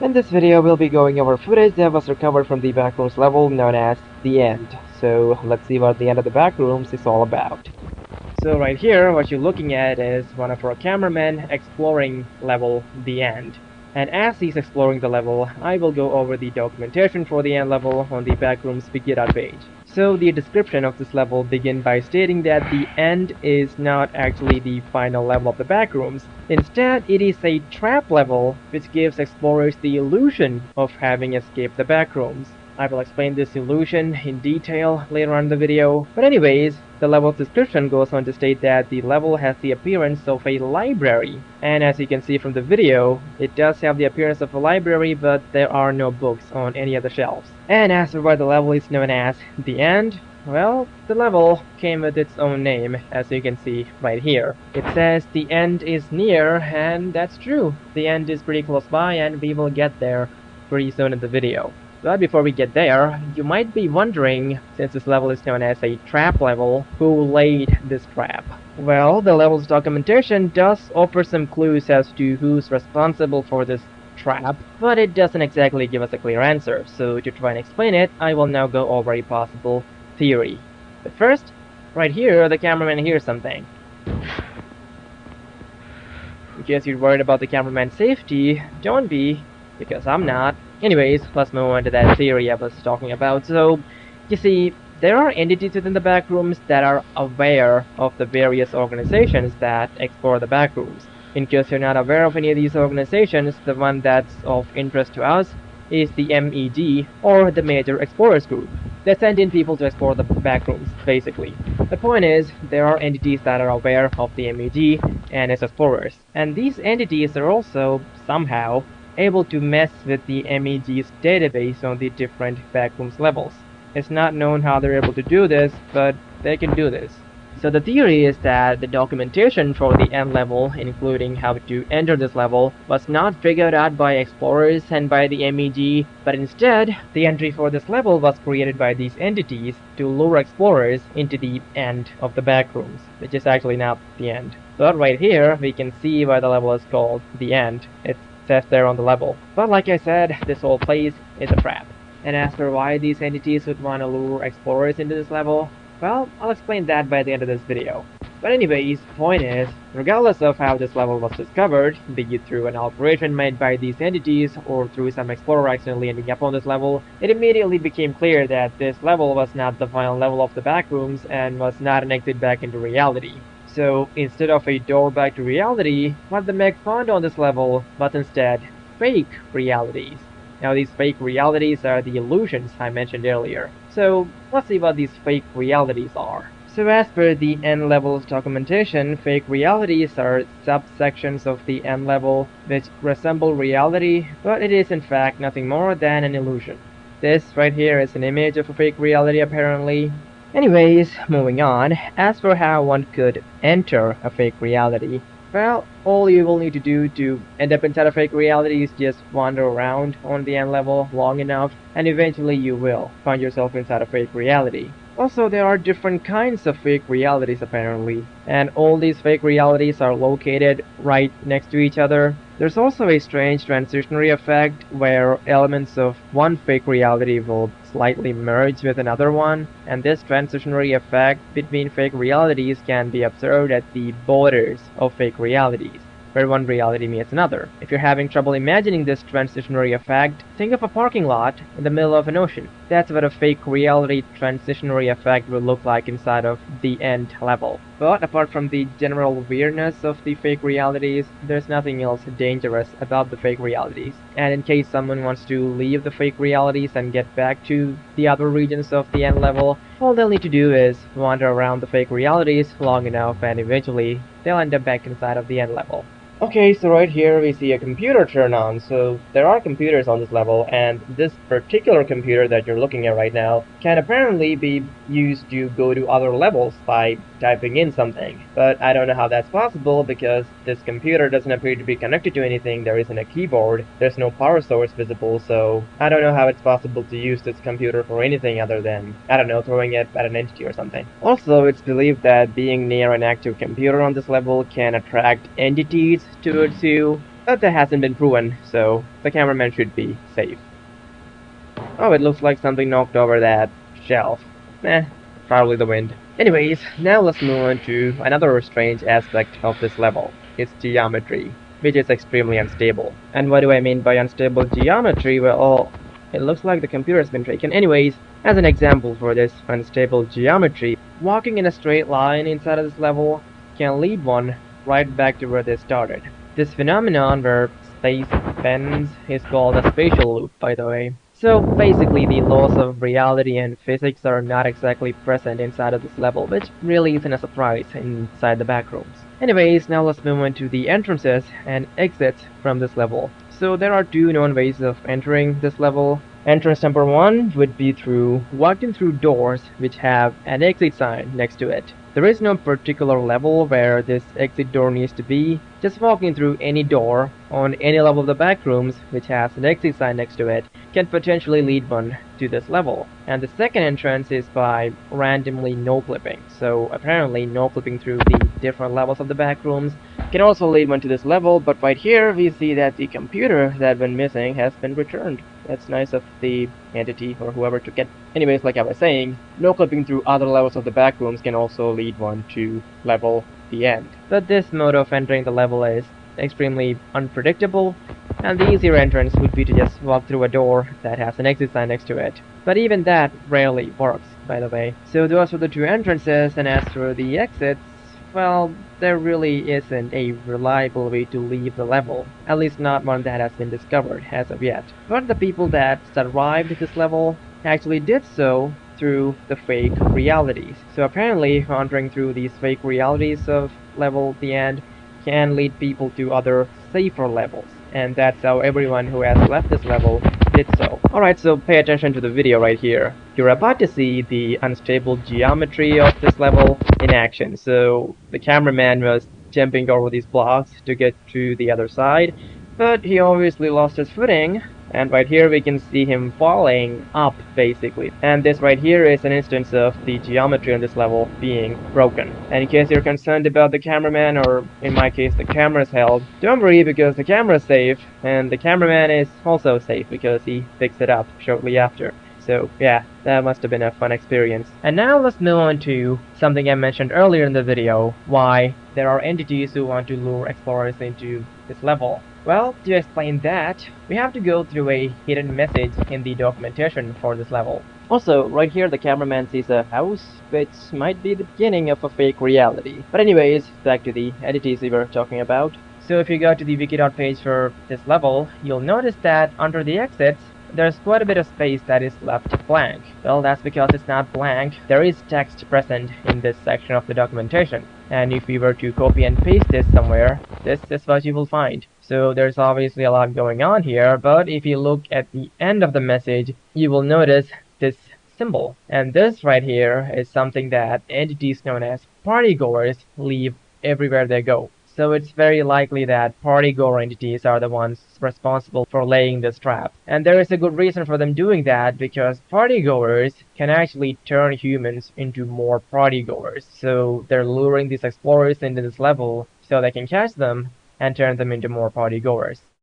In this video, we'll be going over footage that was recovered from the Backrooms level known as The End. So let's see what the end of the Backrooms is all about. So right here, what you're looking at is one of our cameramen exploring level The End. And as he's exploring the level, I will go over the documentation for the end level on the Backrooms Wiki page. So the description of this level begins by stating that the end is not actually the final level of the Backrooms. Instead, it is a trap level which gives explorers the illusion of having escaped the Backrooms. I will explain this illusion in detail later on in the video. But anyways, the level's description goes on to state that the level has the appearance of a library. And as you can see from the video, it does have the appearance of a library, but there are no books on any of the shelves. And as for why the level is known as The End, well, the level came with its own name, as you can see right here. It says the end is near, and that's true. The end is pretty close by, and we will get there pretty soon in the video. But before we get there, you might be wondering, since this level is known as a trap level, who laid this trap? Well, the level's documentation does offer some clues as to who's responsible for this trap, but it doesn't exactly give us a clear answer, so to try and explain it, I will now go over a possible theory. But first, right here, the cameraman hears something. In case you're worried about the cameraman's safety, don't be, because I'm not. Anyways, let's move on to that theory I was talking about. So, you see, there are entities within the Backrooms that are aware of the various organizations that explore the Backrooms. In case you're not aware of any of these organizations, the one that's of interest to us is the MEG, or the Major Explorers Group. They send in people to explore the Backrooms, basically. The point is, there are entities that are aware of the MEG and its explorers. And these entities are also, somehow, able to mess with the MEG's database on the different Backrooms levels. It's not known how they're able to do this, but they can do this. So the theory is that the documentation for the end level, including how to enter this level, was not figured out by explorers and by the MEG, but instead, the entry for this level was created by these entities to lure explorers into the end of the Backrooms, which is actually not the end. But right here, we can see why the level is called the end. It says there on the level. But like I said, this whole place is a trap. And as for why these entities would want to lure explorers into this level, well, I'll explain that by the end of this video. But anyways, the point is, regardless of how this level was discovered, be it through an alteration made by these entities or through some explorer accidentally ending up on this level, it immediately became clear that this level was not the final level of the Backrooms and was not an exit back into reality. So, instead of a door back to reality, what the mech found on this level was instead fake realities. Now, these fake realities are the illusions I mentioned earlier. So, let's see what these fake realities are. So, as per the end level's documentation, fake realities are subsections of the end level which resemble reality, but it is in fact nothing more than an illusion. This right here is an image of a fake reality apparently. Anyways, moving on, as for how one could enter a fake reality, well, all you will need to do to end up inside a fake reality is just wander around on the end level long enough, and eventually you will find yourself inside a fake reality. Also, there are different kinds of fake realities apparently, and all these fake realities are located right next to each other. There's also a strange transitionary effect where elements of one fake reality will slightly merge with another one, and this transitionary effect between fake realities can be observed at the borders of fake realities, where one reality meets another. If you're having trouble imagining this transitionary effect, think of a parking lot in the middle of an ocean. That's what a fake reality transitionary effect will look like inside of the end level. But apart from the general weirdness of the fake realities, there's nothing else dangerous about the fake realities. And in case someone wants to leave the fake realities and get back to the other regions of the end level, all they'll need to do is wander around the fake realities long enough and eventually they'll end up back inside of the end level. Okay, so right here we see a computer turn on. So there are computers on this level, and this particular computer that you're looking at right now can apparently be used to go to other levels by typing in something. But I don't know how that's possible because this computer doesn't appear to be connected to anything. There isn't a keyboard, there's no power source visible, so I don't know how it's possible to use this computer for anything other than, I don't know, throwing it at an entity or something. Also, it's believed that being near an active computer on this level can attract entities towards you, But that hasn't been proven, so the cameraman should be safe. Oh, it looks like something knocked over that shelf. Eh, probably the wind. Anyways, now let's move on to another strange aspect of this level. Its geometry, which is extremely unstable. And what do I mean by unstable geometry? Well, it looks like the computer's been taken. Anyways, as an example for this unstable geometry, walking in a straight line inside of this level can lead one right back to where they started. This phenomenon where space bends is called a spatial loop, by the way. So basically the laws of reality and physics are not exactly present inside of this level, which really isn't a surprise inside the backrooms. Anyways, now let's move on to the entrances and exits from this level. So there are two known ways of entering this level. Entrance number one would be through walking through doors which have an exit sign next to it. There is no particular level where this exit door needs to be. Just walking through any door on any level of the backrooms which has an exit sign next to it can potentially lead one to this level. And the second entrance is by randomly no-clipping. So apparently no-clipping through the different levels of the backrooms can also lead one to this level, but right here we see that the computer that went missing has been returned. That's nice of the entity or whoever took it. Anyways, like I was saying, no clipping through other levels of the backrooms can also lead one to level the end. But this mode of entering the level is extremely unpredictable, and the easier entrance would be to just walk through a door that has an exit sign next to it. But even that rarely works, by the way. So those are the two entrances, and as for the exits, well, there really isn't a reliable way to leave the level, at least not one that has been discovered as of yet. But the people that survived this level actually did so through the fake realities. So apparently, wandering through these fake realities of level the end can lead people to other safer levels. And that's how everyone who has left this level did so. Alright, so pay attention to the video right here. You're about to see the unstable geometry of this level in action. So the cameraman was jumping over these blocks to get to the other side, but he obviously lost his footing, and right here we can see him falling up basically. And this right here is an instance of the geometry on this level being broken. And in case you're concerned about the cameraman, or in my case the camera's held, don't worry because the camera's safe, and the cameraman is also safe because he fixed it up shortly after. So yeah, that must have been a fun experience. And now let's move on to something I mentioned earlier in the video, why there are entities who want to lure explorers into this level. Well, to explain that, we have to go through a hidden message in the documentation for this level. Also, right here the cameraman sees a house, which might be the beginning of a fake reality. But anyways, back to the entities we were talking about. So if you go to the wiki.page for this level, you'll notice that under the exits, there's quite a bit of space that is left blank. Well, that's because it's not blank. There is text present in this section of the documentation. And if we were to copy and paste this somewhere, this is what you will find. So there's obviously a lot going on here, but if you look at the end of the message, you will notice this symbol. And this right here is something that entities known as partygoers leave everywhere they go. So it's very likely that party-goer entities are the ones responsible for laying this trap. And there is a good reason for them doing that, because party-goers can actually turn humans into more party-goers. So they're luring these explorers into this level so they can catch them and turn them into more party-goers.